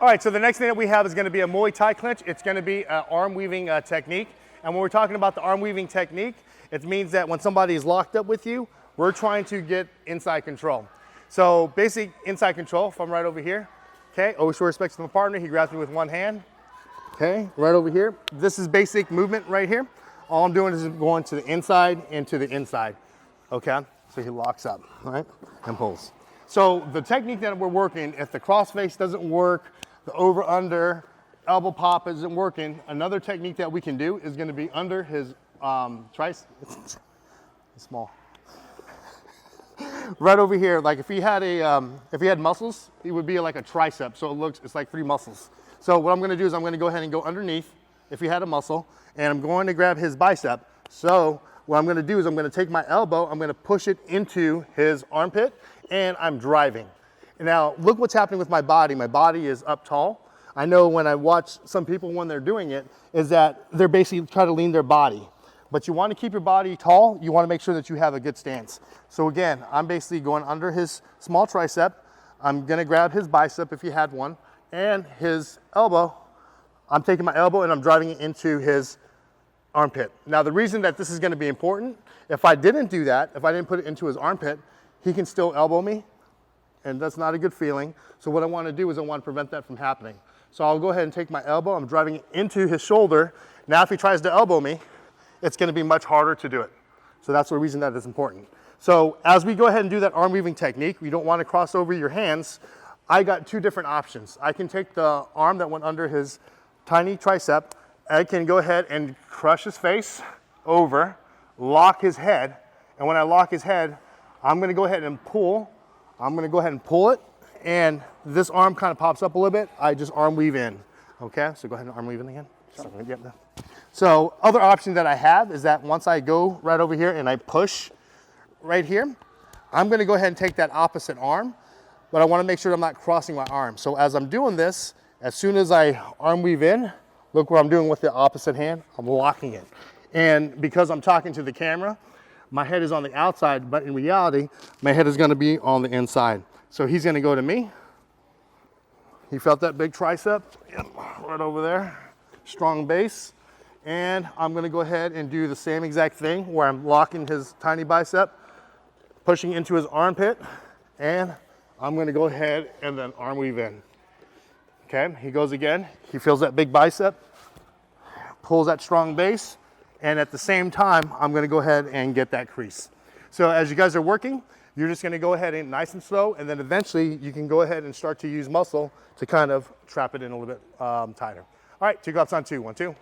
All right, so the next thing that we have is going to be a Muay Thai clinch. It's going to be an arm weaving technique. And when we're talking about the arm weaving technique, it means that when somebody is locked up with you, we're trying to get inside control. So basic inside control, if I'm right over here, okay, always show respect to my partner. He grabs me with one hand, okay, right over here. This is basic movement right here. All I'm doing is going to the inside and to the inside, okay? So he locks up, all right, and pulls. So the technique that we're working, if the crossface doesn't work, the over-under, elbow pop isn't working, another technique that we can do is going to be under his small. Right over here, like if he had muscles, it would be like a tricep. So it's like 3 muscles. So what I'm going to do is I'm going to go ahead and go underneath if he had a muscle, and I'm going to grab his bicep. So what I'm going to do is I'm going to take my elbow, I'm going to push it into his armpit, and I'm driving. Now, look what's happening with my body. My body is up tall. I know when I watch some people when they're doing it, is that they're basically trying to lean their body. But you want to keep your body tall. You want to make sure that you have a good stance. So again, I'm basically going under his small tricep. I'm going to grab his bicep if he had one, and his elbow. I'm taking my elbow and I'm driving it into his armpit. Now, the reason that this is going to be important, if I didn't do that, if I didn't put it into his armpit, he can still elbow me. And that's not a good feeling. So what I want to do is I want to prevent that from happening. So I'll go ahead and take my elbow, I'm driving it into his shoulder. Now if he tries to elbow me, it's going to be much harder to do it. So that's the reason that is important. So as we go ahead and do that arm weaving technique, you don't want to cross over your hands. I got 2 different options. I can take the arm that went under his tiny tricep, I can go ahead and crush his face over, lock his head, and when I lock his head, I'm going to go ahead and pull. I'm going to go ahead and pull it, and this arm kind of pops up a little bit. I just arm weave in, okay? So go ahead and arm weave in again. So other option that I have is that once I go right over here and I push right here, I'm going to go ahead and take that opposite arm, but I want to make sure I'm not crossing my arm. So as I'm doing this, as soon as I arm weave in, look what I'm doing with the opposite hand, I'm locking it. And because I'm talking to the camera, my head is on the outside, but in reality, my head is going to be on the inside. So he's going to go to me. He felt that big tricep, yep, right over there, strong base. And I'm going to go ahead and do the same exact thing where I'm locking his tiny bicep, pushing into his armpit, and I'm going to go ahead and then arm weave in. Okay, he goes again. He feels that big bicep, pulls that strong base, and at the same time, I'm going to go ahead and get that crease. So as you guys are working, you're just going to go ahead and nice and slow, and then eventually you can go ahead and start to use muscle to kind of trap it in a little bit tighter. All right, 2 gloves on 2, 1, 2.